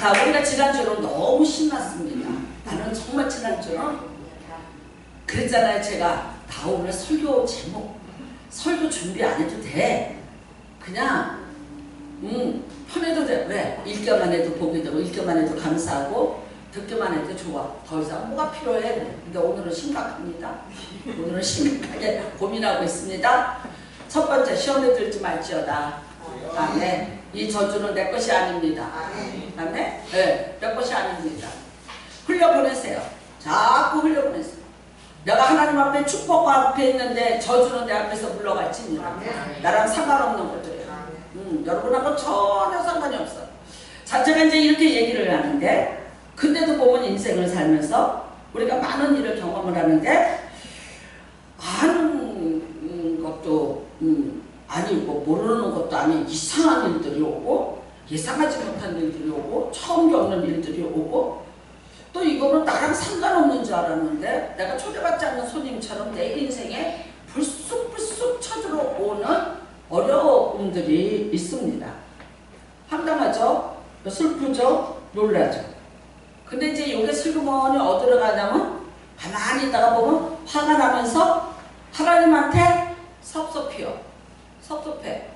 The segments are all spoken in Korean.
자, 우리가 지난주는 너무 신났습니다. 나는 정말 지난주는 그랬잖아요. 제가 나 오늘 설교 제목, 설교 준비 안 해도 돼. 그냥 편해도 돼. 왜? 읽기만 해도 보게 되고 읽기만 해도 감사하고 듣기만 해도 좋아. 더 이상 뭐가 필요해? 근데 오늘은 심각합니다. 오늘은 심각하게 고민하고 있습니다. 첫 번째, 시험에 들지 말지어다. 아멘. 이 저주는 내 것이 아닙니다. 아멘. 네, 내 것이 아닙니다. 흘려보내세요. 자꾸 흘려보내세요. 내가 하나님 앞에 축복 앞에 있는데 저주는 내 앞에서 물러갈지 나랑 상관없는 것들이에요. 여러분하고 전혀 상관이 없어. 자, 제가 이제 이렇게 얘기를 하는데, 근데도 보면 인생을 살면서 우리가 많은 일을 경험을 하는데, 아는 것도 아니고 모르는 것도 아닌 이상한 일들이 오고, 예상하지 못한 일들이 오고, 처음 겪는 일들이 오고, 또 이거는 나랑 상관없는 줄 알았는데 내가 초대받지 않는 손님처럼 내 인생에 불쑥불쑥 쳐들어오는 어려움들이 있습니다. 황당하죠? 슬프죠? 놀라죠? 근데 이제 이게 슬그머니 어디로 가냐면 가만히 있다가 보면 화가 나면서 하나님한테 섭섭해요. 섭섭해.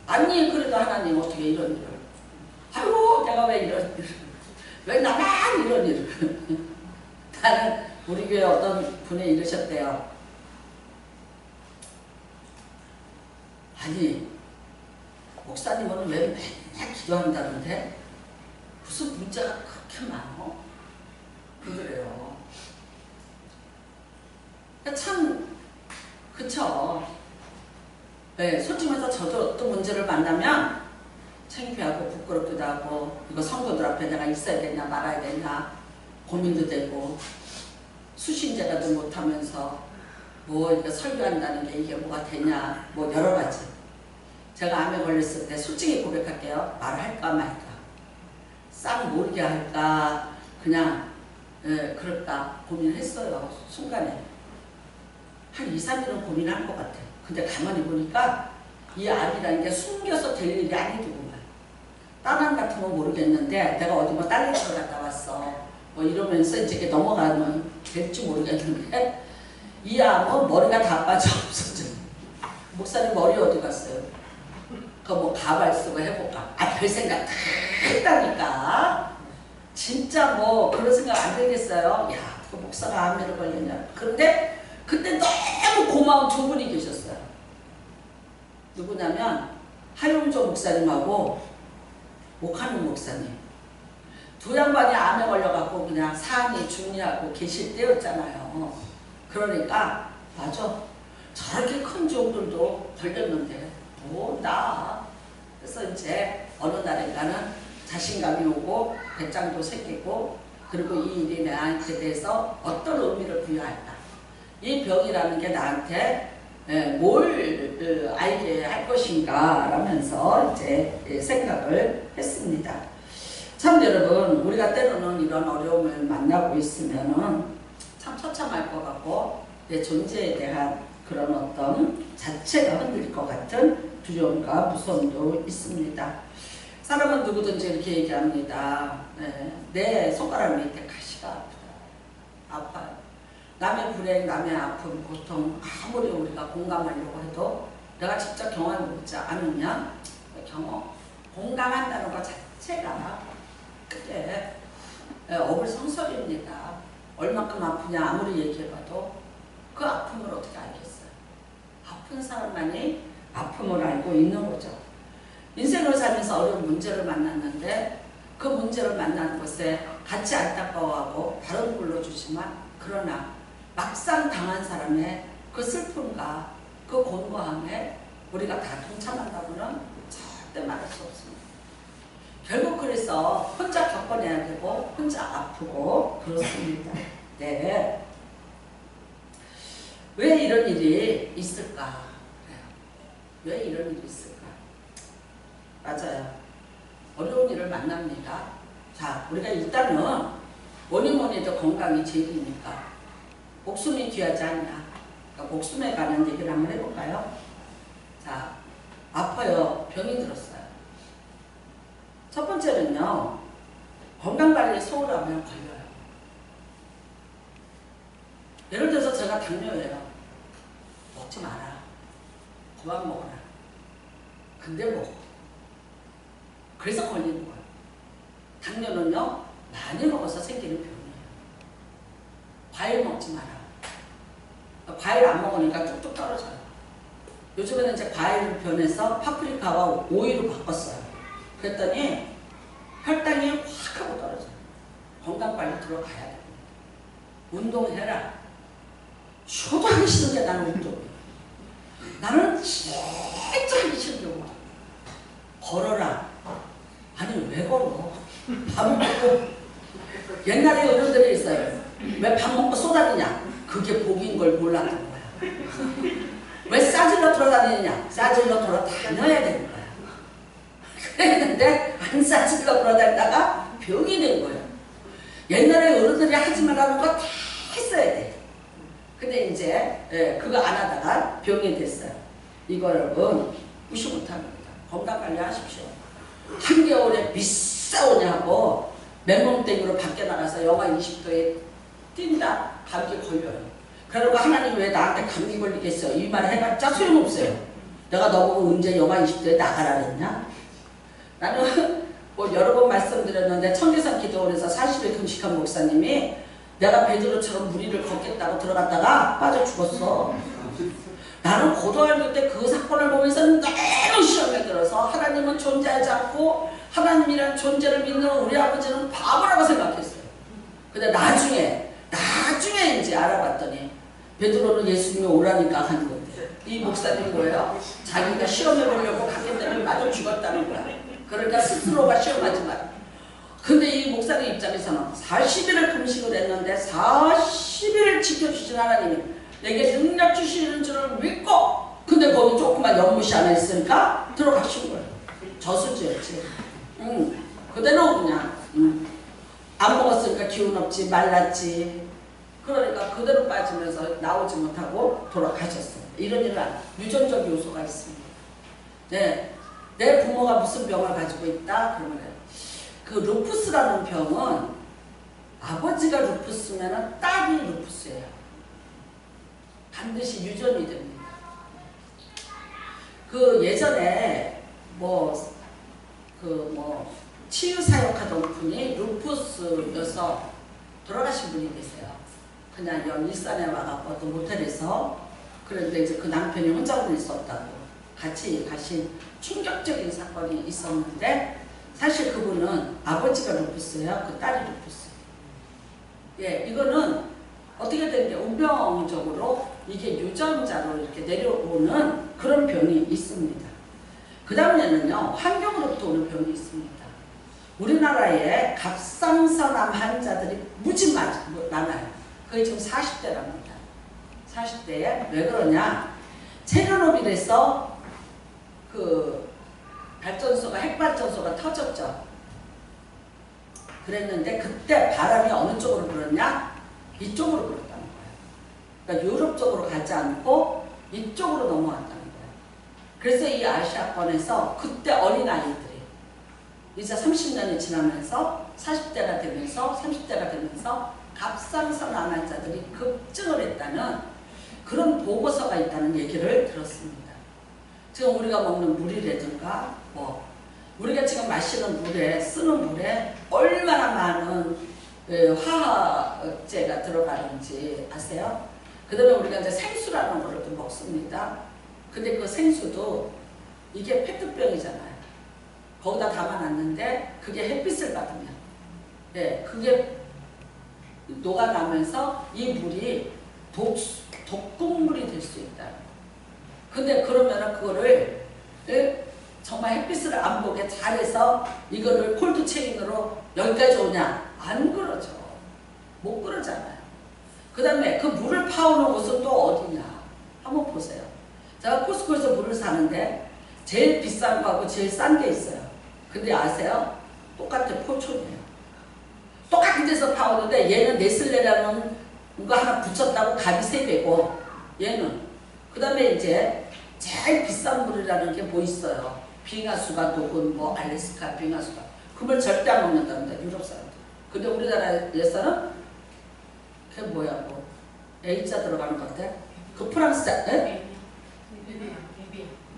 아니 그래도 하나님 어떻게 이런 일을, 아이고 내가 왜 이런 일을, 왜 나만 이런 일을. 나는 우리 교회 어떤 분이 이러셨대요. 아니 목사님은 왜 맨날 기도한다는데 무슨 문제가 그렇게 많어? 그래요. 참 그쵸. 네, 솔직히 말해서 저도 어떤 문제를 만나면 창피하고 부끄럽기도 하고, 이거 성도들 앞에 내가 있어야 되냐 말아야 되냐 고민도 되고, 수신제가도 못하면서 뭐 이거 설교한다는 게 이게 뭐가 되냐, 뭐 여러 가지. 제가 암에 걸렸을 때 솔직히 고백할게요. 말할까 말까, 싹 모르게 할까, 그냥 그럴까 고민했어요. 순간에 한 2, 3일은 고민할 것 같아. 근데 가만히 보니까 이 암이라는 게 숨겨서 될 일이 아니더구만. 딴암 같은 건 모르겠는데 내가 어디 뭐 딸내미를 갔다 왔어 뭐 이러면서 이제 넘어가면 될지 모르겠는데, 이 암은 머리가 다 빠져 없어져. 목사님 머리 어디 갔어요? 그거 뭐 가발 쓰고 해볼까? 아, 별 생각 다 했다니까. 진짜 뭐 그런 생각 안 들겠어요? 야, 그 목사가 암에를 걸렸냐. 그런데 그때 너무 고마운 두 분이 계셨어요. 누구냐면 하용조 목사님하고 목하는 목사님. 두 양반이 암에 걸려갖고 그냥 산이 중리하고 계실 때였잖아요. 그러니까 맞아, 저렇게 큰 종들도 걸렸는데 뭐 나. 그래서 이제 어느 날인가는 자신감이 오고 배짱도 생기고, 그리고 이 일이 나한테 대해서 어떤 의미를 부여할까, 이 병이라는 게 나한테 뭘 알게 할 것인가 라면서 이제 생각을 했습니다. 참 여러분, 우리가 때로는 이런 어려움을 만나고 있으면은 참 처참할 것 같고, 내 존재에 대한 그런 어떤 자체가 흔들릴 것 같은 두려움과 무서움도 있습니다. 사람은 누구든지 이렇게 얘기합니다. 내 손가락 밑에 가시가 아파요. 남의 불행, 남의 아픔, 고통 아무리 우리가 공감하려고 해도 내가 직접 경험해보지 않으면 공감한다는 것 자체가 그게 어불성설입니다. 얼마큼 아프냐 아무리 얘기해봐도 그 아픔을 어떻게 알겠어요? 아픈 사람만이 아픔을 알고 있는 거죠. 인생을 살면서 어려운 문제를 만났는데 그 문제를 만나는 것에 같이 안타까워하고 바로 불러주지만, 그러나 막상 당한 사람의 그 슬픔과 그 곤고함에 우리가 다 동참한다고는 절대 말할 수 없습니다. 결국 그래서 혼자 겪어내야 되고 혼자 아프고 그렇습니다. 네. 왜 이런 일이 있을까? 왜 이런 일이 있을까? 맞아요. 어려운 일을 만납니다. 자, 우리가 일단은 뭐니 해도 건강이 제일이니까 목숨이 귀하지 않냐. 그러니까 목숨에 관한 얘기를 한번 해볼까요? 자, 아파요. 병이 들었어요. 첫 번째는요, 건강관리에 소홀하면 걸려요. 예를 들어서 제가 당뇨예요. 먹지 마라. 그만 먹어라. 근데 먹어. 그래서 걸리는 거예요. 당뇨는요, 많이 먹어서 생기는 병이에요. 과일 먹지 마라. 과일 안 먹으니까 뚝뚝 떨어져요. 요즘에는 이제 과일을 변해서 파프리카와 오이로 바꿨어요. 그랬더니 혈당이 확 하고 떨어져요. 건강관리 들어가야 돼요. 운동해라. 쉬어도 하기 싫은 게 나는 운동이에요. 나는 진짜 하기 싫은 게 걸어라. 아니 왜 걸어? 밥을 먹고. 옛날에 어른들이 있어요. 왜 밥 먹고 쏟아지냐? 그게 복인 걸 몰랐던 거야. 왜 싸질러 돌아다니느냐? 싸질러 돌아다녀야 되는 거야. 그랬는데 안 싸질러 돌아다니다가 병이 된 거예요. 옛날에 어른들이 하지 말라는 거 다 했어야 돼. 근데 이제 그거 안 하다가 병이 됐어요. 이거 여러분 무시 못합니다. 건강관리 하십시오. 한겨울에 비싸오냐고 맹공땡이로 밖에 나가서 영하 20도에 뛴다. 감기 걸려요. 그러고 하나님 왜 나한테 감기 걸리겠어요? 이 말 해봤자 소용없어요. 내가 너보고 언제 영하 20도에 나가라 그랬냐? 나는 뭐 여러 번 말씀드렸는데 청계산 기도원에서 40일 금식한 목사님이 내가 베드로처럼 무리를 걷겠다고 들어갔다가 빠져 죽었어. 나는 고등학교 때 그 사건을 보면서 너무 시험에 들어서 하나님은 존재하지 않고 하나님이란 존재를 믿는 우리 아버지는 바보라고 생각했어요. 근데 나중에 이제 알아봤더니 베드로는 예수님이 오라니까 한 건데 이 목사님이 뭐예요? 자기가 시험해 보려고 갔기 때문에 맞아 죽었다는 거야. 그러니까 스스로가 시험하지 마. 근데 이 목사님 입장에서는 40일을 금식을 했는데 40일을 지켜주신 하나님이 내게 능력 주시는 줄을 믿고 근데 거기 조그만 연못이 하나 있으니까 들어가신 거예요. 저수지였지. 그대로 그냥 안 먹었으니까 기운 없지 말랐지. 그러니까 그대로 빠지면서 나오지 못하고 돌아가셨어요. 이런 일은 유전적 요소가 있습니다. 네, 내 부모가 무슨 병을 가지고 있다? 그러면 그 루푸스라는 병은 아버지가 루푸스면 딸이 루푸스예요. 반드시 유전이 됩니다. 그 예전에 치유 사역하던 분이 루푸스여서 돌아가신 분이 계세요. 그냥 일산에 와갖고 또 모텔에서 그런데 이제 그 남편이 혼자 보낼 수 없다고 같이 가신 충격적인 사건이 있었는데 사실 그분은 아버지가 루푸스예요. 그 딸이 루푸스. 예, 이거는 어떻게 된 게 운명적으로 이게 유전자로 이렇게 내려오는 그런 병이 있습니다. 그 다음에는요, 환경으로부터 오는 병이 있습니다. 우리나라에 갑상선암 환자들이 무지 많아요. 그게 지금 40대랍니다. 40대에 왜 그러냐? 체르노빌에서 그 발전소가 핵발전소가 터졌죠. 그랬는데 그때 바람이 어느 쪽으로 불었냐? 이쪽으로 불었다는 거예요. 그러니까 유럽 쪽으로 가지 않고 이쪽으로 넘어왔다는 거예요. 그래서 이 아시아권에서 그때 어린아이들이 이제 30년이 지나면서 40대가 되면서 30대가 되면서 갑상선암 환자들이 급증을 했다는 그런 보고서가 있다는 얘기를 들었습니다. 지금 우리가 먹는 물이라든가 우리가 지금 마시는 물에 쓰는 물에 얼마나 많은 화학제가 들어가는지 아세요? 그 다음에 우리가 이제 생수라는 거를 또 먹습니다. 근데 그 생수도 이게 페트병이잖아요. 거기다 담아놨는데 그게 햇빛을 받으면 그게 녹아나면서 이 물이 독극물이 될 수 있다. 근데 그러면은 그거를 정말 햇빛을 안 보게 잘해서 이거를 콜드체인으로 여기까지 오냐? 안 그러죠. 못 그러잖아요. 그 다음에 그 물을 파오는 곳은 또 어디냐? 한번 보세요. 제가 코스코에서 물을 사는데 제일 비싼 거하고 제일 싼 게 있어요. 근데 아세요? 똑같아. 포촌이에요. 똑같은 데서 파오는데 얘는 네슬레라는 거 하나 붙였다고 값이 3배고 얘는 그 다음에 이제 제일 비싼 물이라는 게 뭐 있어요. 빙하수가 녹은 알래스카 빙하수가 그 물 절대 안 먹는답니다. 유럽 사람들. 근데 우리나라에서는 그게 뭐야 뭐 A자 들어가는 것 같아. 그 프랑스자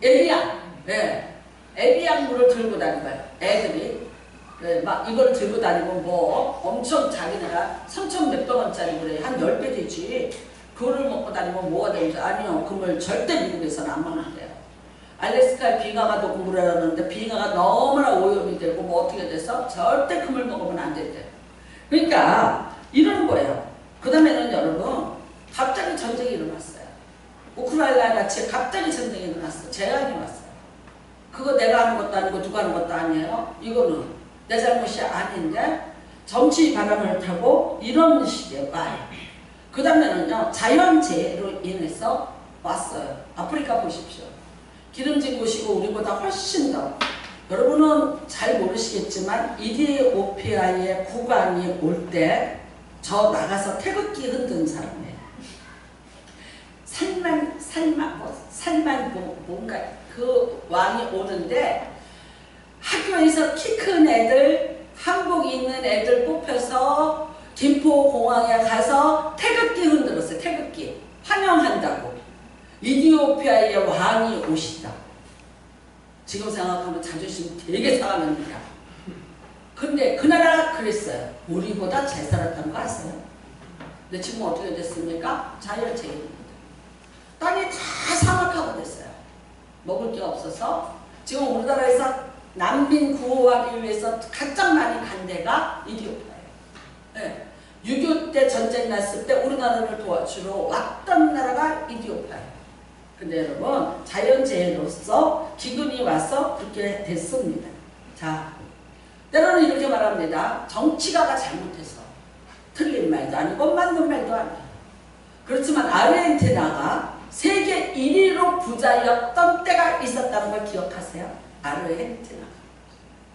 에비앙. 네. 에비앙 물을 들고 다니는 거야. 애들이. 네, 막 이걸 들고 다니고 뭐 엄청 자기네가 3천 몇백 원짜리 그래. 한 10배 되지. 그거를 먹고 다니면 뭐가 되는지. 아니요. 그 물 절대 미국에서는 안 먹는데요. 알래스카에 빙하가 도 공부를 하는데 빙하가 너무나 오염이 되고 뭐 어떻게 돼서 절대 그 물 먹으면 안 된대요. 그러니까 이러는 거예요. 그 다음에는 여러분 갑자기 전쟁이 일어났어요. 우크라이나 같이 갑자기 전쟁이 일어났어요. 재앙이 왔어요. 그거 내가 하는 것도 아니고 누가 하는 것도 아니에요. 이거는 내 잘못이 아닌데 정치 바람을 타고 이런 시기에 와요. 그 다음에는요 자연재해로 인해서 왔어요. 아프리카 보십시오. 기름진 곳이고 우리보다 훨씬 더 여러분은 잘 모르시겠지만 이디오피아의 국왕이 올 때 저 나가서 태극기 흔든 사람이에요. 살만 뭔가 그 왕이 오는데 학교에서 키 큰 애들 한복 입는 애들 뽑혀서 김포공항에 가서 태극기 흔들었어요. 태극기 환영한다고. 이디오피아의 왕이 오시다. 지금 생각하면 자존심 되게 상합니다. 근데 그 나라가 그랬어요. 우리보다 잘 살았다는 거 아세요? 근데 지금 어떻게 됐습니까? 자연재해입니다. 땅이 다 사막화가 됐어요. 먹을 게 없어서 지금 우리나라에서 난민 구호하기 위해서 가장 많이 간 데가 이디오피아예요. 네. 6.25 때 전쟁 났을 때 우리나라를 도와주러 왔던 나라가 이디오피아예요. 근데 여러분 자연재해로서 기근이 와서 그렇게 됐습니다. 자, 때로는 이렇게 말합니다. 정치가가 잘못해서 틀린 말도 아니고 맞는 말도 아니에요. 그렇지만 아르헨티나가 세계 1위로 부자였던 때가 있었다는 걸 기억하세요? 아르헨티나.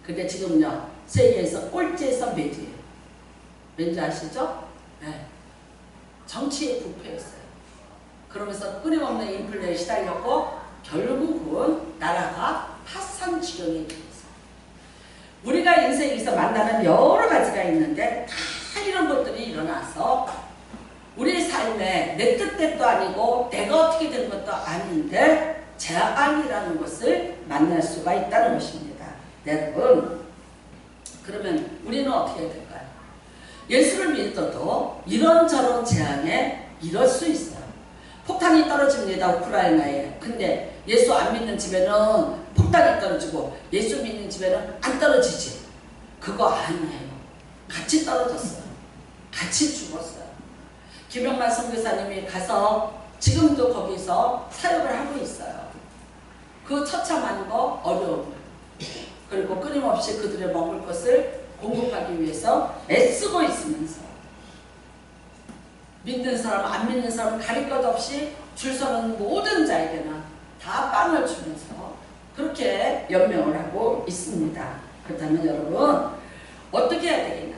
근데 지금요 세계에서 꼴찌에서 몇이에요? 왠지 아시죠? 네. 정치에 부패했어요. 그러면서 끊임없는 인플레에 시달렸고 결국은 나라가 파산 지경에 있어요. 우리가 인생에서 만나는 여러 가지가 있는데 다 이런 것들이 일어나서 우리 삶에 내 뜻대로 아니고 내가 어떻게 된 것도 아닌데 재앙이라는 것을 만날 수가 있다는 것입니다. 여러분 그러면 우리는 어떻게 해야 될까요? 예수를 믿어도 이런저런 재앙에 이럴 수 있어요. 폭탄이 떨어집니다. 우크라이나에. 근데 예수 안 믿는 집에는 폭탄이 떨어지고 예수 믿는 집에는 안 떨어지지. 그거 아니에요. 같이 떨어졌어요. 같이 죽었어요. 김영만 선교사님이 가서 지금도 거기서 사역을 하고 있어요. 그 처참한 거 어려움 그리고 끊임없이 그들의 먹을 것을 공급하기 위해서 애쓰고 있으면서 믿는 사람 안 믿는 사람 가릴 것 없이 줄 서는 모든 자에게는 다 빵을 주면서 그렇게 연명을 하고 있습니다. 그렇다면 여러분 어떻게 해야 되겠냐?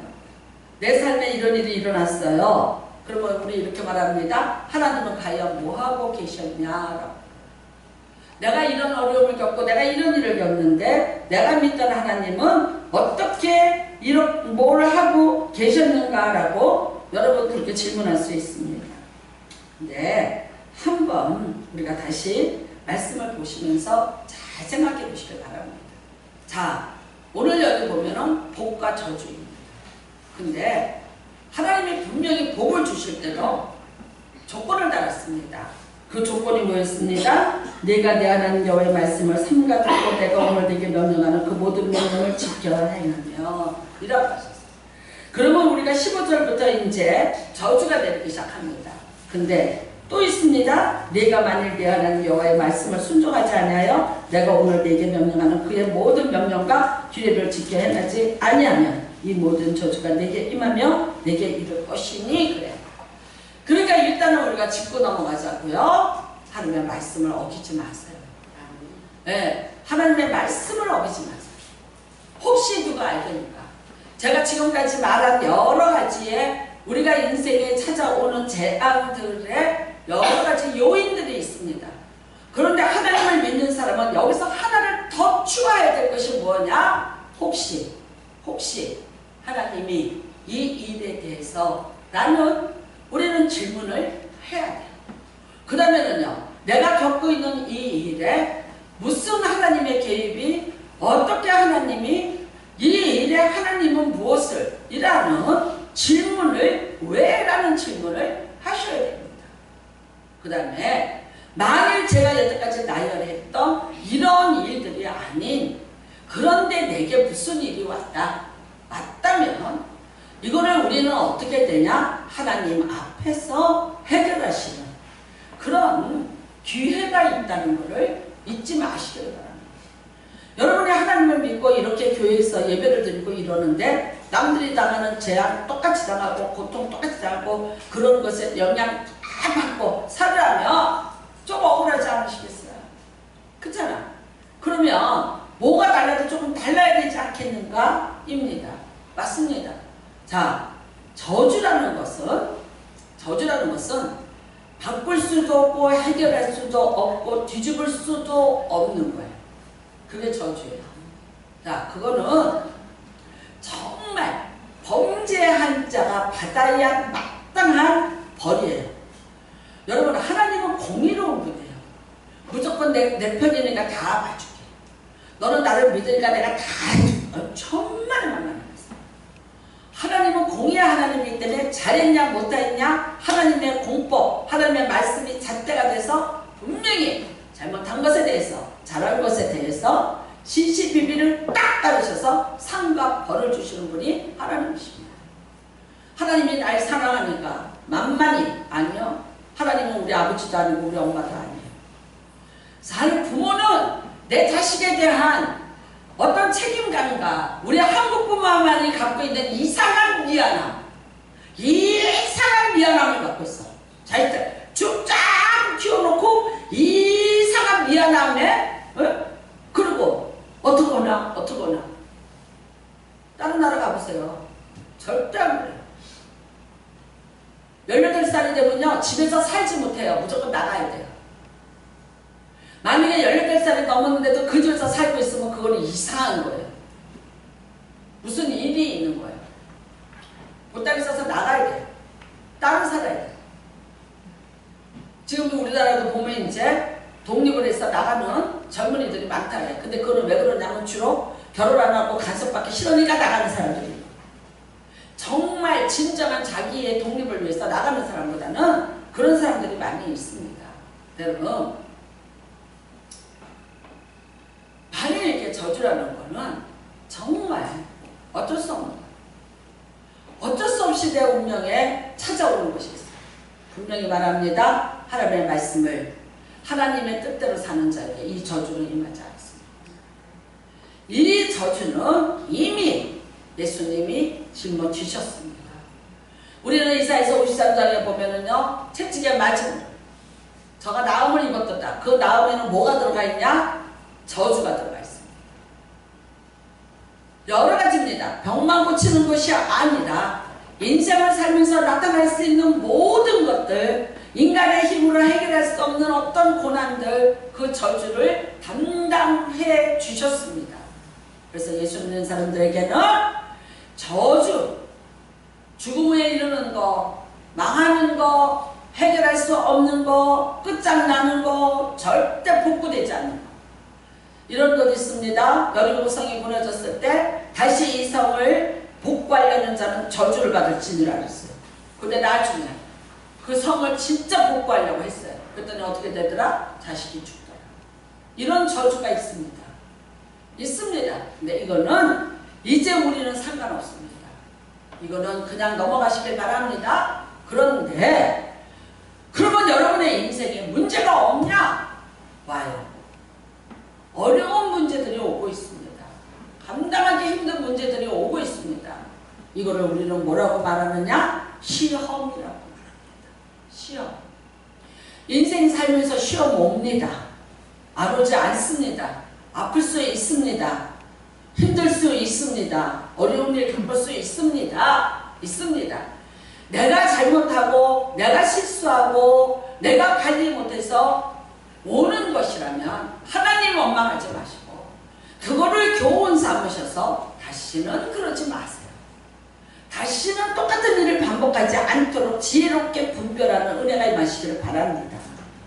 내 삶에 이런 일이 일어났어요. 그러면 우리 이렇게 말합니다. 하나님은 과연 뭐하고 계셨냐라고. 내가 이런 어려움을 겪고 내가 이런 일을 겪는데 내가 믿던 하나님은 어떻게 이런 뭘 하고 계셨는가라고 여러분 그렇게 질문할 수 있습니다. 근데 한번 우리가 다시 말씀을 보시면서 잘 생각해 보시길 바랍니다. 자, 오늘 여기 보면은 복과 저주입니다. 근데 하나님이 분명히 복을 주실 때도 조건을 달았습니다. 그 조건이 뭐였습니다? 내가 내 하나님 여호와의 말씀을 삼가 듣고 내가 오늘 내게 명령하는 그 모든 명령을 지켜야 행하며 이라고 하셨어요. 그러면 우리가 15절부터 이제 저주가 내리기 시작합니다. 근데 또 있습니다. 내가 만일 내 하나님 여호와의 말씀을 순종하지 않아요 내가 오늘 내게 명령하는 그의 모든 명령과 규례를 지켜 행하지 아니하면 이 모든 저주가 내게 임하며 내게 이를 것이니 그래. 그러니까 일단은 우리가 짚고 넘어가자고요. 하나님의 말씀을 어기지 마세요. 네, 하나님의 말씀을 어기지 마세요. 혹시 누가 알겠는가? 제가 지금까지 말한 여러 가지의 우리가 인생에 찾아오는 재앙들의 여러 가지 요인들이 있습니다. 그런데 하나님을 믿는 사람은 여기서 하나를 더 추가해야 될 것이 뭐냐? 혹시 하나님이 이 일에 대해서 라는 우리는 질문을 해야 돼요. 그 다음에는요, 내가 겪고 있는 이 일에 무슨 하나님의 개입이, 어떻게 하나님이, 이 일에 하나님은 무엇을, 이라는 질문을, 왜? 라는 질문을 하셔야 됩니다. 그 다음에 만일 제가 여태까지 나열했던 이런 일들이 아닌, 그런데 내게 무슨 일이 왔다면 이거를 우리는 어떻게 되냐? 하나님 앞에서 해결하시는 그런 기회가 있다는 것을 잊지 마시길 바랍니다. 여러분이 하나님을 믿고 이렇게 교회에서 예배를 드리고 이러는데 남들이 당하는 재앙 똑같이 당하고 고통 똑같이 당하고 그런 것에 영향 다 받고 살아가면 좀 억울하지 않으시겠어요? 그렇잖아. 그러면 뭐가 달라도 조금 달라야 되지 않겠는가? 입니다. 맞습니다. 자, 저주라는 것은 바꿀 수도 없고 해결할 수도 없고 뒤집을 수도 없는 거예요. 그게 저주예요. 자, 그거는 정말 범죄한 자가 받아야 마땅한 벌이에요. 여러분, 하나님은 공의로운 분이에요. 무조건 내 편이니까 다 봐줄게. 너는 나를 믿으니까 내가 다 해줄게. 천만에 만나는 거예요. 하나님은 공의의 하나님이기 때문에 잘했냐 못했냐 하나님의 공법, 하나님의 말씀이 잣대가 돼서 분명히 잘못한 것에 대해서, 잘한 것에 대해서 신시비비를 딱 따르셔서 상과 벌을 주시는 분이 하나님이십니다. 하나님이 날 사랑하니까 만만히 아니요. 하나님은 우리 아버지도 아니고 우리 엄마도 아니에요. 사실 부모는 내 자식에 대한 어떤 책임감과 우리 한국부모만이 갖고 있는 이상한 미안함을 갖고 있어. 자식들 쭉 쫙 키워놓고 이상한 미안함에 그리고 어떡하나 다른 나라 가보세요. 절대 안 그래요. 18살이 되면요 집에서 살지 못해요. 무조건 나가야 돼요. 만약에 18살이 넘었는데도 그 집에서 살고 있으면 그거는 이상한 거예요. 무슨 일이 있는 거예요. 보따리 싸서 나가야 돼요. 따로 살아야 돼요. 지금 우리나라도 보면 이제 독립을 해서 나가는 젊은이들이 많다 해요. 근데 그거는 왜 그러냐면 주로 결혼 안 하고 간섭받기 싫으니까 나가는 사람들이. 정말 진정한 자기의 독립을 위해서 나가는 사람보다는 그런 사람들이 많이 있습니다. 여러분, 만일 이렇게 저주라는 거는 정말 어쩔 수 없는 거예요. 어쩔 수 없이 내 운명에 찾아오는 것이 있어요. 분명히 말합니다. 하나님의 말씀을 하나님의 뜻대로 사는 자에게 이 저주는 임하지 않습니다. 이 저주는 이미 예수님이 짊어지셨습니다. 우리는 이사야서 53장에 보면은요, 채찍에 맞은 저가 나음을 입었다. 그 나음에는 뭐가 들어가 있냐? 저주가 들어가 있습니다. 여러 가지입니다. 병만 고치는 것이 아니라 인생을 살면서 나타날 수 있는 모든 것들, 인간의 힘으로 해결할 수 없는 어떤 고난들, 그 저주를 담당해 주셨습니다. 그래서 예수 믿는 사람들에게는 저주, 죽음에 이르는 거, 망하는 거, 해결할 수 없는 거, 끝장나는 거, 절대 복구되지 않는 거, 이런 것 있습니다. 여리고 성이 무너졌을 때 다시 이 성을 복구하려는 자는 저주를 받을지니라 그랬어요. 근데 나중에 그 성을 진짜 복구하려고 했어요. 그랬더니 어떻게 되더라? 자식이 죽더라. 이런 저주가 있습니다. 있습니다. 근데 이거는 이제 우리는 상관없습니다. 이거는 그냥 넘어가시길 바랍니다. 그런데 그러면 여러분의 인생에 문제가 없냐? 와요. 어려운 문제들이 오고 있습니다. 감당하기 힘든 문제들이 오고 있습니다. 이거를 우리는 뭐라고 말하느냐? 시험이라고 말합니다. 시험. 인생 살면서 시험 옵니다. 안 오지 않습니다. 아플 수 있습니다. 힘들 수 있습니다. 어려운 일 겪을 수 있습니다. 내가 잘못하고 내가 실수하고 내가 관리 못해서 오는 것이라면 하나님 원망하지 마시고 그거를 교훈 삼으셔서 다시는 그러지 마세요. 다시는 똑같은 일을 반복하지 않도록 지혜롭게 분별하는 은혜가 임하시기를 바랍니다.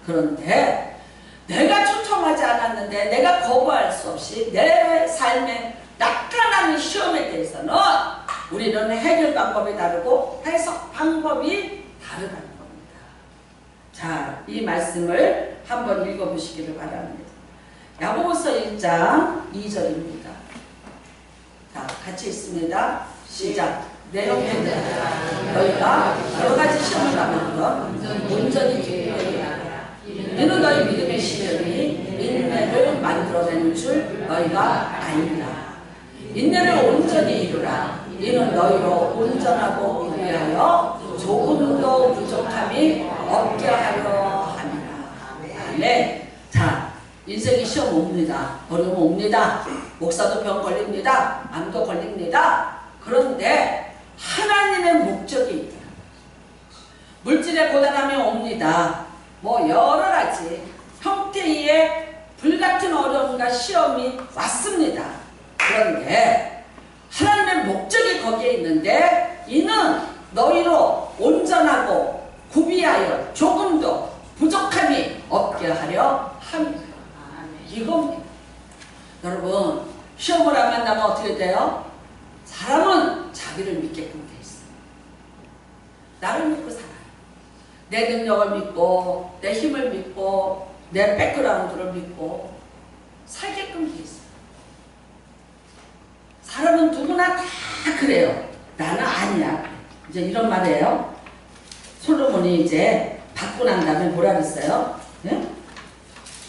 그런데 내가 초청하지 않았는데 내가 거부할 수 없이 내 삶에 나타나는 시험에 대해서는 우리는 해결 방법이 다르고 해석 방법이 다르다는 겁니다. 자, 이 말씀을 한번 읽어보시기를 바랍니다. 야고보서 1장 2절입니다. 자, 같이 있습니다. 시작. 내 형제들아, 너희가 여러가지 시험을 당하는 것 온전히 기쁘리라. 이는 너희 믿음의 시련이 인내를 만들어내는 줄 너희가 아니라. 인내를 온전히 이루라. 이는 너희로 온전하고 위하여 조금도 부족함이 없게 하려 함이라. 아멘. 자, 인생이 시험 옵니다. 어려움 옵니다. 목사도 병 걸립니다. 암도 걸립니다. 그런데 하나님의 목적이 있다. 물질의 고단함이 옵니다. 뭐 여러 가지 형태의 불같은 어려움과 시험이 왔습니다. 그런데 하나님의 목적이 거기에 있는데 이는 너희로 온전하고 구비하여 조금도 부족함이 없게 하려 합니다. 이겁니다. 여러분, 시험을 안 만나면 어떻게 돼요? 사람은 자기를 믿게끔 돼 있어요. 나를 믿고 살아요. 내 능력을 믿고 내 힘을 믿고 내 백그라운드를 믿고 살게끔 돼 있어요. 사람은 누구나 다 그래요. 나는 아니야. 이제 이런 말이에요. 솔로몬이 이제 받고 난 다음에 뭐라 그랬어요? 네?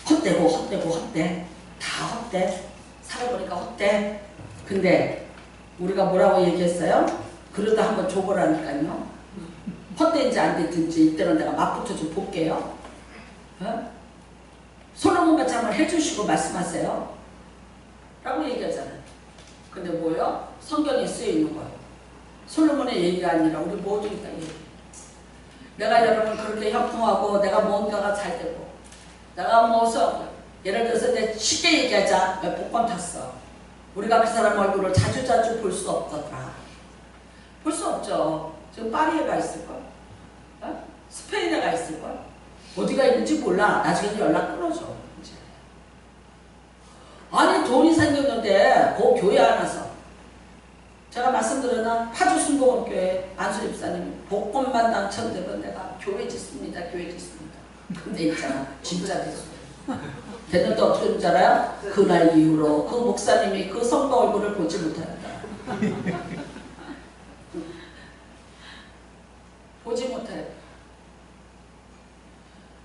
헛되고 헛되고 헛돼. 다 헛돼. 살아보니까 헛돼. 근데 우리가 뭐라고 얘기했어요? 그러다 한번 줘보라니까요. 헛된지 안 됐든지 이때는 내가 맛부터 좀 볼게요. 어? 솔로몬 같이 한번 해주시고 말씀하세요. 라고 얘기하잖아요. 근데 뭐요? 성경에 쓰여있는 거예요. 솔로몬의 얘기가 아니라 우리 모두니까 얘기. 내가 여러분 그렇게 형통하고 내가 뭔가가 잘 되고 내가 뭐서 예를 들어서 내 쉽게 얘기하자. 복권 탔어. 우리가 그 사람 얼굴을 자주자주 볼 수 없더라. 볼 수 없죠. 지금 파리에 가 있을걸? 어? 스페인에 가 있을걸? 어디가 있는지 몰라. 나중에 연락 끊어줘. 이제. 아니 돈이 생겼는데 그 교회 안에서 제가 말씀드렸나? 파주 순복음교회 안수 집사님이 복권만 당첨되면 내가 교회 짓습니다. 교회 짓습니다. 근데 있잖아. 진짜 됐어. 됐는데 어떻게 되는지 알아요? 그날 이후로 그 목사님이 그 성도 얼굴을 보지 못한다. 보지 못해.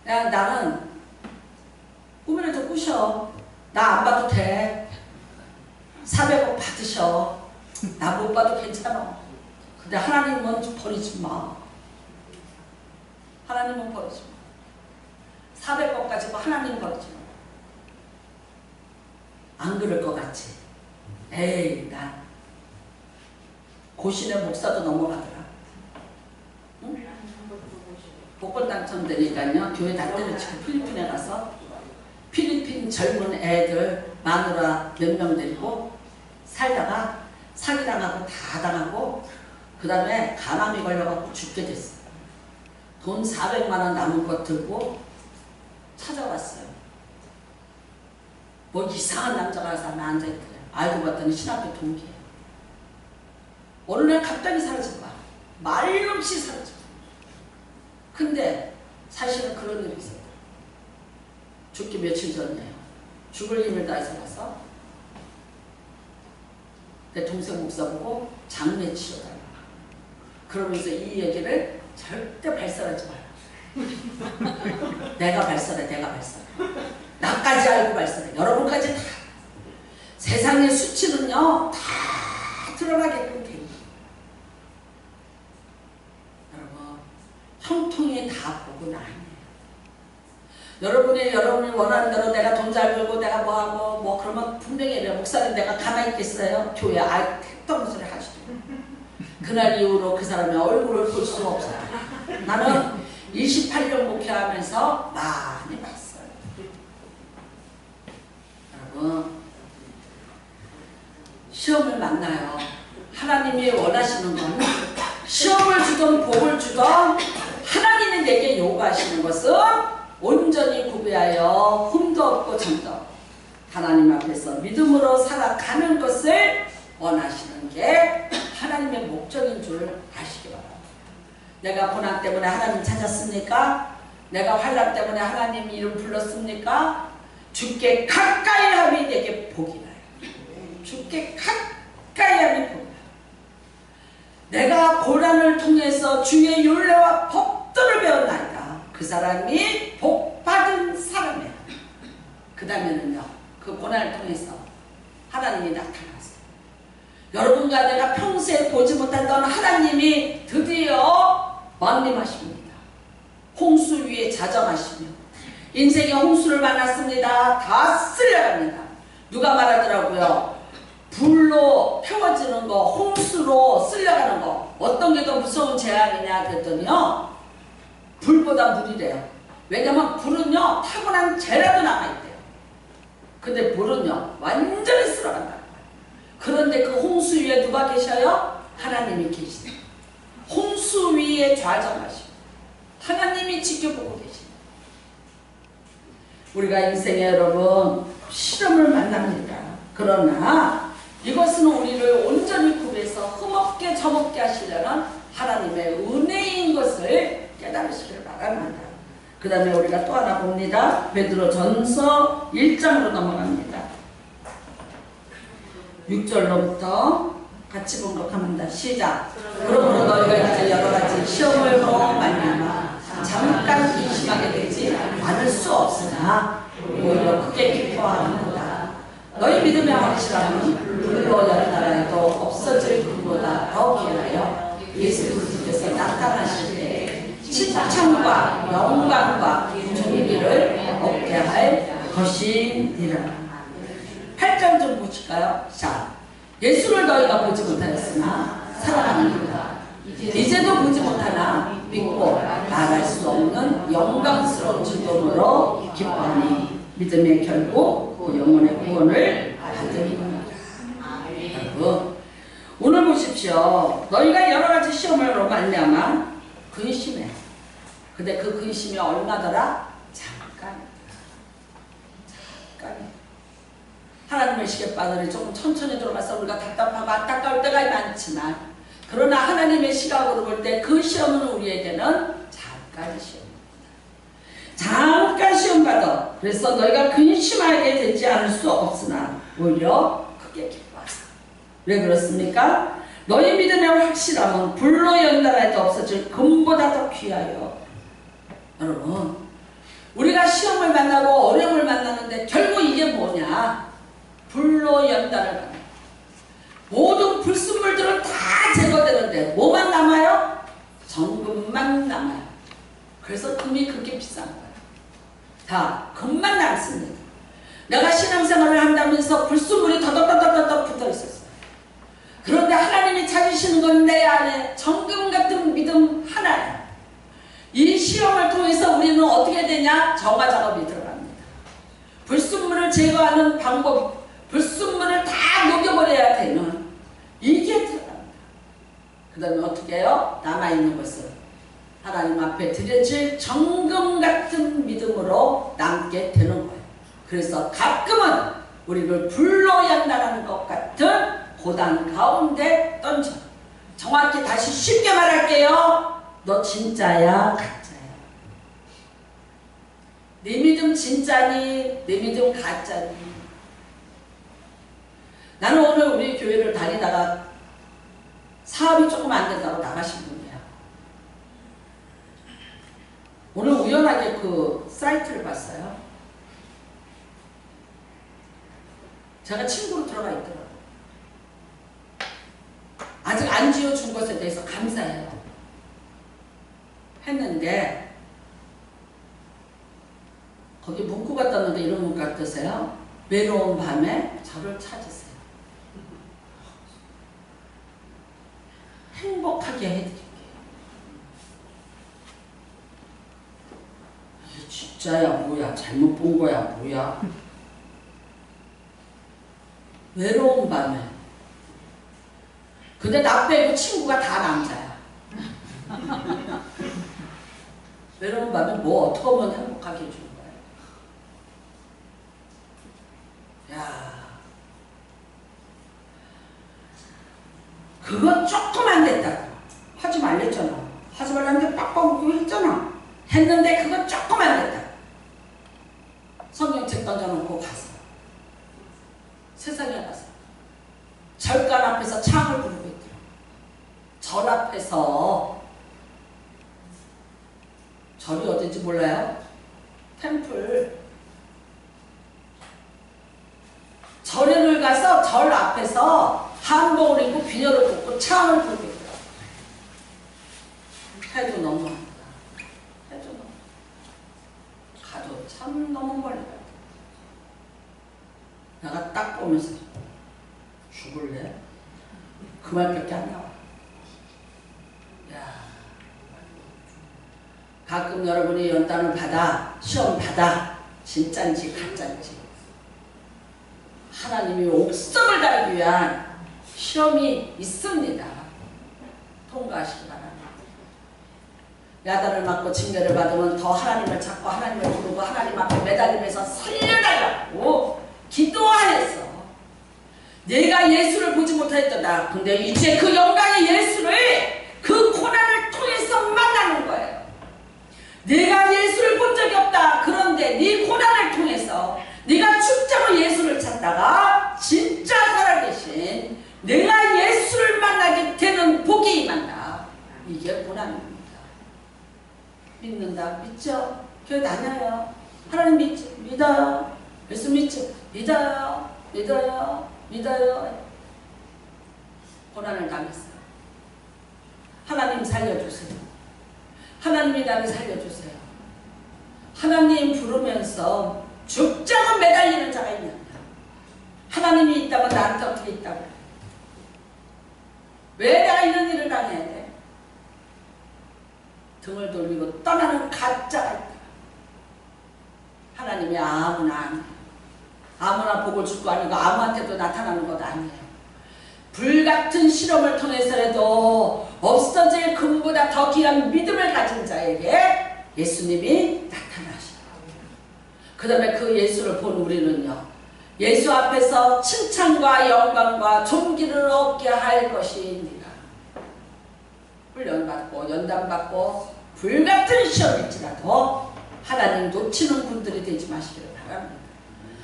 야, 나는 꿈이라도 꾸셔. 나 안 봐도 돼. 400억 받으셔. 나 못 봐도 괜찮아. 근데 하나님은 버리지 마. 하나님은 버리지 마. 400억까지 하나님 버리지 마. 안 그럴 것 같지? 에이, 난 고신의 목사도 넘어가더라. 응? 복권 당첨되니까요. 교회 다 때려치고 필리핀에 가서 필리핀 젊은 애들 마누라 몇 명 데리고 살다가 사기당하고 다 당하고 그 다음에 간암이 걸려갖고 죽게 됐어요. 돈 400만 원 남은 것 들고 찾아왔어요. 뭐 이상한 남자가 와서 앉아있더래요. 알고 봤더니 신학교 동기예요. 어느 날 갑자기 사라진 거야. 말없이 사라진 거야. 근데 사실은 그런 일이 있었다. 죽기 며칠 전이에요. 죽을 힘을 다해서 가서 내 동생 목사 보고 장례 치러달라. 그러면서 이 얘기를 절대 발설하지 마라. 내가 발설해. 내가 발설해. 나까지 알고 발설해. 여러분까지 다. 세상의 수치는요. 다 드러나게끔 돼. 여러분 형통이 다 복은 아니에요. 여러분이 원하는 대로 내가 돈 잘 벌고 내가 뭐하고 뭐 그러면 분명히 목사님 내가 가만히 있겠어요? 교회 택도 없는 소리 하시죠. 그날 이후로 그 사람의 얼굴을 볼 수가 없어요. 나는 28년 목회하면서 많이 봤어요. 여러분 시험을 만나요. 하나님이 원하시는 건 시험을 주든 복을 주든 하나님이 내게 요구하시는 것은 온전히 구비하여 흠도 없고 점도 없고 하나님 앞에서 믿음으로 살아가는 것을 원하시는 게 하나님의 목적인 줄 아시기 바랍니다. 내가 고난 때문에 하나님 찾았습니까? 내가 환난 때문에 하나님 이름 불렀습니까? 주께 가까이 함이 내게 복이 나요. 주께 가까이 함이 복이 나요. 내가 고난을 통해서 주의 율례와 법도를 배웠나이다. 그 사람이 복받은 사람이야. 그 다음에는요, 그 고난을 통해서 하나님이 나타났어요. 여러분과 내가 평소에 보지 못했던 하나님이 드디어 만림하십니다. 홍수 위에 자정하시며 인생의 홍수를 만났습니다. 다 쓸려갑니다. 누가 말하더라고요. 불로 태워지는 거, 홍수로 쓸려가는 거 어떤 게 더 무서운 재앙이냐 그랬더니요, 불보다 물이래요. 왜냐면 불은요 타고난 재라도 남아있대요. 근데 물은요 완전히 쓸어간다. 그런데 그 홍수 위에 누가 계셔요? 하나님이 계시대요. 홍수 위에 좌정하시고 하나님이 지켜보고 계십니다. 우리가 인생에 여러분 시험을 만납니다. 그러나 이것은 우리를 온전히 구해서 흠없게 점없게 하시려는 하나님의 은혜인 것을 깨달으시길 바랍니다. 그 다음에 우리가 또 하나 봅니다. 베드로전서 1장으로 넘어갑니다. 6절로부터 같이 봉독합니다. 시작. 그러므로 너희가 이제 여러 가지 시험으로 말미암아 잠깐 근심하게 되지 않을 수 없으나 오히려 크게 기뻐하는구나. 너희 믿음의 확실함은 불로 여러 나라에도 없어질 것보다 더 귀하여 예수 그리스도께서 나타나실 때 칭찬과 영광과 존귀를 얻게 할 것이니라. 8장 좀 보실까요? 자, 예수를 너희가 보지 못하였으나 사랑합니다. 이제도 보지 못하나 믿고 말할 수 없는 영광스러운 즐거움으로 기뻐하니 믿음의 결국 그 영혼의 구원을 받으리라. 여러분, 오늘 보십시오. 너희가 여러 가지 시험으로 말미암아 근심해. 근데 그 근심이 얼마더라? 잠깐. 하나님의 시계바늘이 조금 천천히 들어가서 우리가 답답하고 안타까울 때가 많지만, 그러나 하나님의 시각으로 볼 때 그 시험은 우리에게는 잠깐 시험입니다. 잠깐 시험받아. 그래서 너희가 근심하게 되지 않을 수 없으나 오히려 크게 기뻐하라. 왜 그렇습니까? 너희 믿음의 확실함은 불로 연달아도 없어질 금보다 더 귀하여. 여러분, 우리가 시험을 만나고 어려움을 만나는데 결국 이게 뭐냐? 불로 연단을 가는 모든 불순물들은 다 제거되는데 뭐만 남아요? 정금만 남아요. 그래서 금이 그렇게 비싼 거예요. 다 금만 남습니다. 내가 신앙생활을 한다면서 불순물이 더덕더덕더덕 붙어 있었어요. 그런데 하나님이 찾으시는 건 내 안에 정금 같은 믿음 하나예요. 이 시험을 통해서 우리는 어떻게 되냐? 정화 작업이 들어갑니다. 불순물을 제거하는 방법, 불순물을 다 녹여버려야 되는 이게 들어갑니다. 그 다음에 어떻게 해요? 남아있는 것을 하나님 앞에 드려질 정금 같은 믿음으로 남게 되는 거예요. 그래서 가끔은 우리를 불로 연단하는 것 같은 고단 가운데 던져. 정확히 다시 쉽게 말할게요. 너 진짜야 가짜야? 네 믿음 진짜니 네 믿음 가짜니? 나는 오늘 우리 교회를 다니다가 사업이 조금 안 된다고 나가신 분이야. 오늘 우연하게 그 사이트를 봤어요. 제가 친구로 들어가 있더라고요. 아직 안 지어준 것에 대해서 감사해요. 했는데 거기 문구가 떴는데 이런 문구가 뜨세요. 외로운 밤에 저를 찾으세요. 행복하게 해드릴게요. 이게 진짜야 뭐야? 잘못 본 거야 뭐야? 외로운 밤에 근데 나 빼고 친구가 다 남자야. 외로운 밤에 뭐 어떻게 하면 행복하게 해주는 거야? 야, 그거 조금 안 됐다. 하지 말랬잖아. 하지 말라는데 빡빡 했잖아. 했는데 그거 조금 안 됐다. 성경책 던져놓고 갔어. 세상에 가서 절간 앞에서 창을 부르고 있더라. 절 앞에서, 절이 어딘지 몰라요? 템플. 절을 가서 절 앞에서 한복을 입고 비녀를 벗고 창을 부르고 있더라. 해도 너무합니다. 해도 너무. 가도 참 너무 멀리 가요. 내가 딱 보면서 죽을래? 그 말밖에 안 나와. 야, 가끔 여러분이 연단을 받아, 시험 받아, 진짠지 가짠지 하나님이 옥석을 가르기 위한 시험이 있습니다. 통과하시기 바랍니다. 야단을 맞고 징계를 받으면 더 하나님을 찾고 하나님을 부르고 하나님 앞에 매달리면서 살려달라고 기도하였어. 내가 예수를 보지 못했다. 근데 이제 그 영광의 예수를 그 고난을 통해서 만나는 거예요. 내가 예수를 본 적이 없다. 그런데 네 고난을 통해서 네가 죽자고 예수를 찾다가 진짜 살아계신 내가 예수를 만나게 되는 복이 임한다. 이게 고난입니다. 믿는다. 믿죠? 교회 다녀요. 하나님 믿어요. 예수 믿죠? 믿어요. 믿어요. 믿어요. 고난을 당했어요. 하나님 살려주세요. 하나님이 나를 살려주세요. 하나님 부르면서 죽자고 매달리는 자가 있느냐. 하나님이 있다면 나한테 어떻게 있다고. 왜 내가 이런 일을 당해야 돼? 등을 돌리고 떠나는 가짜가 있다. 하나님이 아무나 복을 줄 거 아니고 아무한테도 나타나는 것 아니에요. 불같은 실험을 통해서라도 없어질 금보다 더 귀한 믿음을 가진 자에게 예수님이 나타나시고, 그 다음에 그 예수를 본 우리는요, 예수 앞에서 칭찬과 영광과 존귀를 얻게 할 것이니라. 훈련받고 연단받고 불같은 시험일지라도 하나님 놓치는 분들이 되지 마시기를 바랍니다.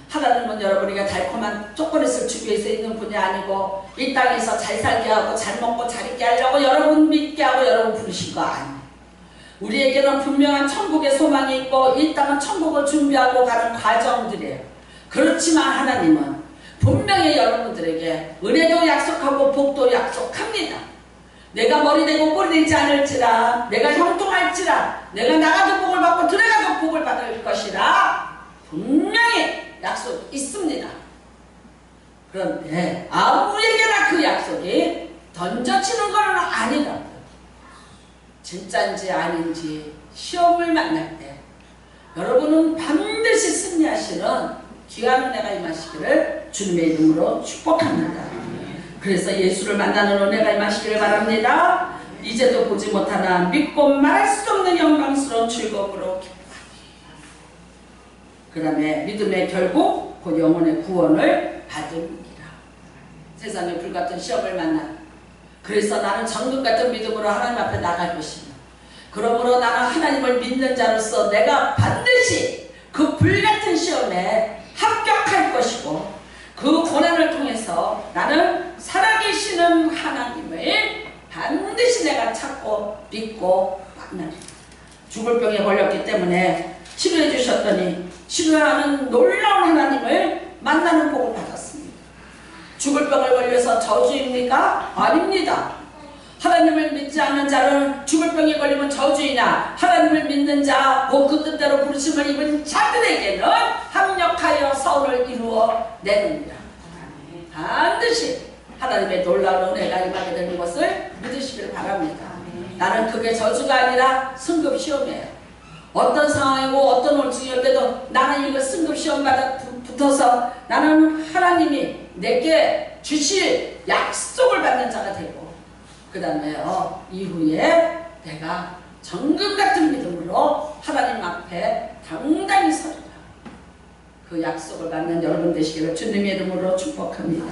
하나님은 여러분에게 달콤한 초콜릿을 주기 위해서 있는 분이 아니고 이 땅에서 잘 살게 하고 잘 먹고 잘 있게 하려고 여러분 믿게 하고 여러분 부르신 거 아니에요. 우리에게는 분명한 천국의 소망이 있고 이 땅은 천국을 준비하고 가는 과정들이에요. 그렇지만 하나님은 분명히 여러분들에게 은혜도 약속하고 복도 약속합니다. 내가 머리 되고 꼬리 되지 않을지라, 내가 형통할지라, 내가 나가도 복을 받고 들어가도 복을 받을 것이라 분명히 약속 있습니다. 그런데 아무에게나 그 약속이 던져치는 건 아니라고요. 진짜인지 아닌지 시험을 만날 때 여러분은 반드시 승리하시는 귀한 은혜가 임하시기를 주님의 이름으로 축복합니다. 그래서 예수를 만나는 은혜가 임하시기를 바랍니다. 이제도 보지 못하나 믿고 말할 수 없는 영광스러운 즐거움으로 그 다음에 믿음의 결국 곧 영혼의 구원을 받으리라. 세상의 불같은 시험을 만나 그래서 나는 정금 같은 믿음으로 하나님 앞에 나갈 것이며, 그러므로 나는 하나님을 믿는 자로서 내가 반드시 그 불같은 시험에 합격할 것이고 그 고난을 통해서 나는 살아계시는 하나님을 반드시 내가 찾고 믿고 만나리라. 죽을 병에 걸렸기 때문에 치료해 주셨더니 치료하는 놀라운 하나님을 만나는 복을 받았습니다. 죽을 병을 걸려서 저주입니까? 아닙니다. 하나님을 믿지 않는 자는 죽을 병에 걸리면 저주이나 하나님을 믿는 자, 그 뜻대로 부르심을 입은 자들에게는 합력하여 선을 이루어 내립니다. 반드시 하나님의 놀라운 은혜가 임하게 되는 것을 믿으시길 바랍니다. 나는 그게 저주가 아니라 승급 시험이에요. 어떤 상황이고 어떤 올증일 때도 나는 이거 승급 시험마다 붙어서 나는 하나님이 내게 주실 약속을 받는 자가 되고 그 다음에 이후에 내가 정금 같은 믿음으로 하나님 앞에 당당히 서리라. 그 약속을 받는 여러분 되시기를 주님의 이름으로 축복합니다.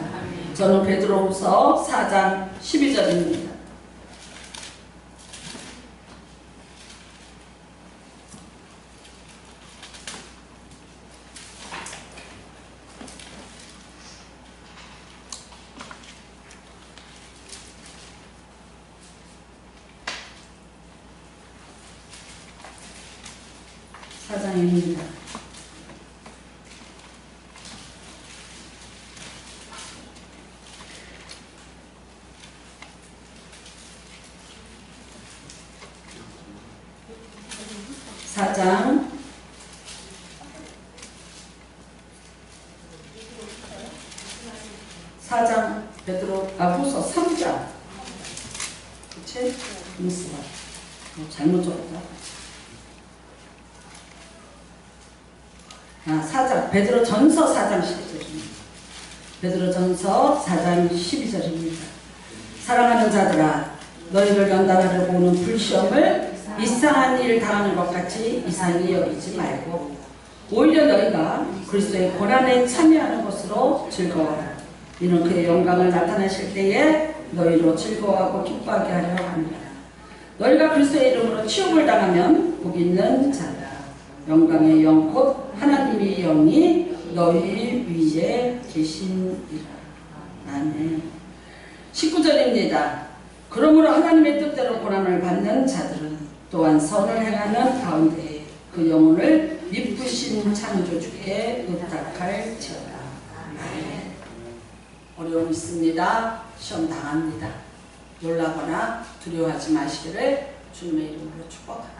저는 베드로후서 4장 12절입니다. 사장입니다. 사장 4장 후서 3장 그치? 잘못 적었다. 4장 베드로전서 4장 12절입니다. 베드로전서 4장 12절입니다. 사랑하는 자들아 너희를 연단하려고 오는 불시험을 이상한 일을 당하는 것 같이 이상히 여기지 말고 오히려 너희가 그리스도의 고난에 참여하는 것으로 즐거워하라. 이는 그의 영광을 나타내실 때에 너희로 즐거워하고 기뻐하게 하려 합니다. 너희가 그리스도의 이름으로 치욕을 당하면 복 있는 자다. 영광의 영 곧 하나님의 영이 너희 위에 계시니라. 아멘. 19절입니다. 그러므로 하나님의 뜻대로 고난을 받는 자들은 또한 선을 행하는 가운데 그 영혼을 미쁘신 창조주께 의탁할지어다. 어려움이 있습니다. 시험 당합니다. 놀라거나 두려워하지 마시기를 주님의 이름으로 축복합니다.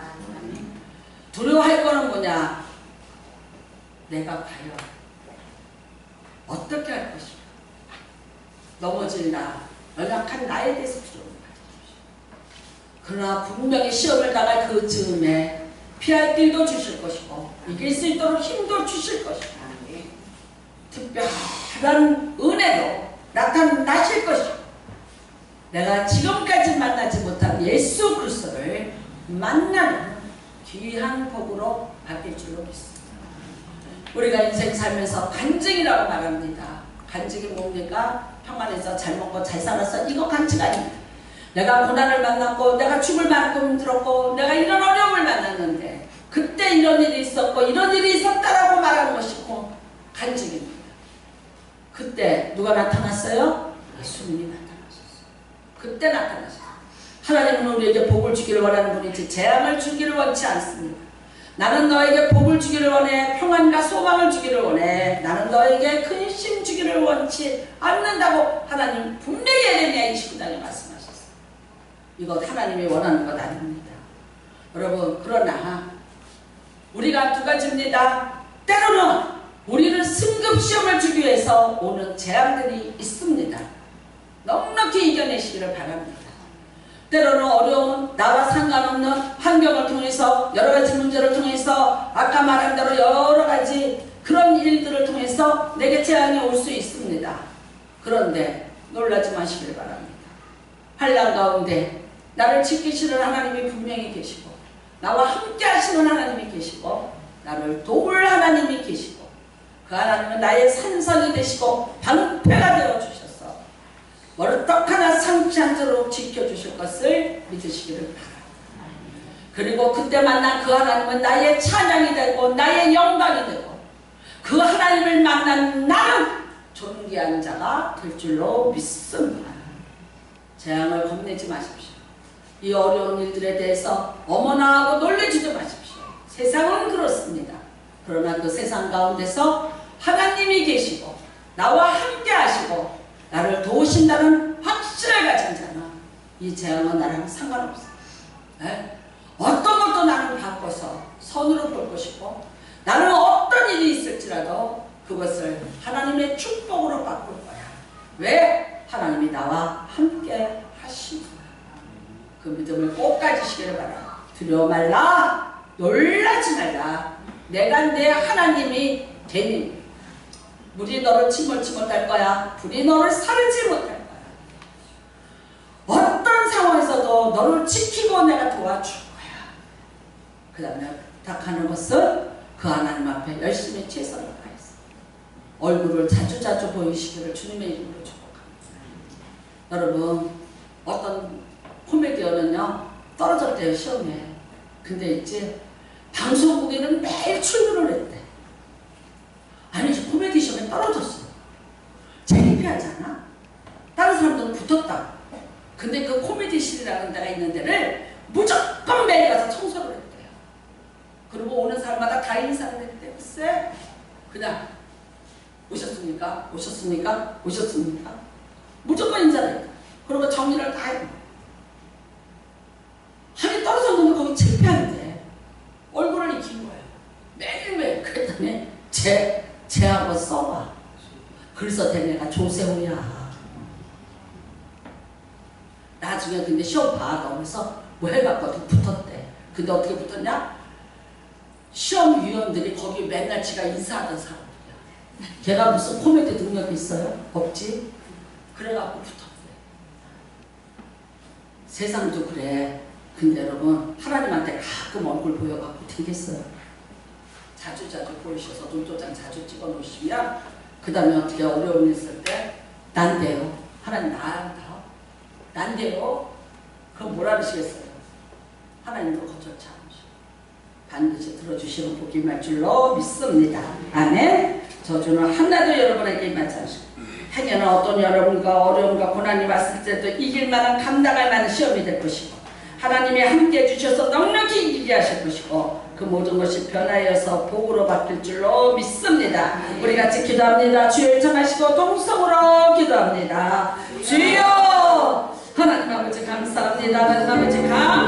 두려워할 거는 뭐냐? 내가 과연 어떻게 할 것인가? 넘어질나 연약한 나에 대해서 두려움을 가지십시오. 그러나 분명히 시험을 당할 그 즈음에 피할 길도 주실 것이고 이길 수 있도록 힘도 주실 것이고 특별한 은혜도 나타나실 것이고 내가 지금까지 만나지 못한 예수 그리스도를 만나는 귀한 복으로 바뀔 줄로 믿습니다. 우리가 인생 살면서 간증이라고 말합니다. 간증이 뭡니까? 평안해서 잘 먹고 잘 살았어. 이거 간증 아닙니다. 내가 고난을 만났고 내가 죽을 만큼 들었고 내가 이런 어려움을 만났는데 그때 이런 일이 있었고 이런 일이 있었다라고 말하는 것이 간증입니다. 그때 누가 나타났어요? 예수님이 나타나셨어요. 그때 나타나셨어요. 하나님은 우리에게 복을 주기를 원하는 분이지 재앙을 주기를 원치 않습니다. 나는 너에게 복을 주기를 원해 평안과 소망을 주기를 원해 나는 너에게 근심 주기를 원치 않는다고 하나님 분명히 에레미야 29장에 말씀하셨어요. 이것 하나님이 원하는 것 아닙니다. 여러분 그러나 우리가 두 가지입니다. 때로는 우리는 승급시험을 주기 위해서 오는 재앙들이 있습니다. 넉넉히 이겨내시기를 바랍니다. 때로는 어려운 나와 상관없는 환경을 통해서 여러가지 문제를 통해서 아까 말한 대로 여러가지 그런 일들을 통해서 내게 재앙이 올 수 있습니다. 그런데 놀라지 마시길 바랍니다. 환난 가운데 나를 지키시는 하나님이 분명히 계시고 나와 함께 하시는 하나님이 계시고 나를 도울 하나님이 계시고 그 하나님은 나의 산성이 되시고 방패가 되어주셔서 머리떡 하나 상치 않도록 지켜주실 것을 믿으시기를 바랍니다. 그리고 그때 만난 그 하나님은 나의 찬양이 되고 나의 영광이 되고 그 하나님을 만난 나는 존귀한 자가 될 줄로 믿습니다. 재앙을 겁내지 마십시오. 이 어려운 일들에 대해서 어머나 하고 놀라지도 마십시오. 세상은 그렇습니다. 그러나 그 세상 가운데서 하나님이 계시고 나와 함께 하시고 나를 도우신다는 확신을 가진 자는 이 재앙은 나랑 상관없어요. 네? 어떤 것도 나는 바꿔서 선으로 볼 것이고 나는 어떤 일이 있을지라도 그것을 하나님의 축복으로 바꿀 거야. 왜? 하나님이 나와 함께 하시구나. 그 믿음을 꼭 가지시기를 바라. 두려워 말라. 놀라지 말라. 내가 내 하나님이 되니 물이 너를 침몰치 못할 거야. 불이 너를 사르지 못할 거야. 어떤 상황 너를 지키고 내가 도와줄 거야. 그 다음에 부탁하는 것은 그 하나님 앞에 열심히 최선을 다해서 얼굴을 자주자주 보이시기를 주님의 이름으로 축복합니다. 여러분, 어떤 코미디언은요 떨어졌대요, 시험에. 근데 이제 방송국에는 매일 출근을 했대. 아니, 코미디 시험에 떨어졌어. 창피하잖아. 다른 사람들은 붙었다. 근데 그 코미디실이라는 데가 있는 데를 무조건 매일 가서 청소를 했대요. 그리고 오는 사람마다 다 인사를 했대요. 글쎄, 그냥 오셨습니까? 오셨습니까? 오셨습니까? 무조건 인사를 했다. 그리고 정리를 다 했다. 한이 떨어졌는데 거기 창피한데 얼굴을 익힌 거예요. 매일매일. 그랬더니 쟤하고 써봐. 그래서 내가 조세호야. 나중에 근데 시험 봐. 그래서 뭐 해봤거든. 붙었대. 근데 어떻게 붙었냐? 시험위원들이 거기 맨날 지가 인사하던 사람들이야. 걔가 무슨 코미디 능력이 있어요? 없지? 그래갖고 붙었대. 세상도 그래. 근데 여러분, 하나님한테 가끔 얼굴 보여갖고 되겠어요. 자주자주 보이셔서 눈도장 자주 찍어 놓으시면 그 다음에 어떻게 어려움 있을 때 난데요. 하나님 나한다. 난데요. 그럼 뭐라 그러시겠어요? 하나님도 거절치 않으시고 반드시 들어주시는 복이 임할 줄로 믿습니다. 아멘. 저주는 하나도 여러분에게 임하지 않으시고 행여는 어떤 여러분과 어려움과 고난이 왔을 때도 이길 만한 감당할 만한 시험이 될 것이고 하나님이 함께 해주셔서 넉넉히 이기게 하실 것이고 그 모든 것이 변화여서 복으로 바뀔 줄로 믿습니다. 우리 같이 기도합니다. 주여 청하시고 동성으로 기도합니다. 주여 하나님 아버지 감사합니다. 하나님 아버지 감사합니다.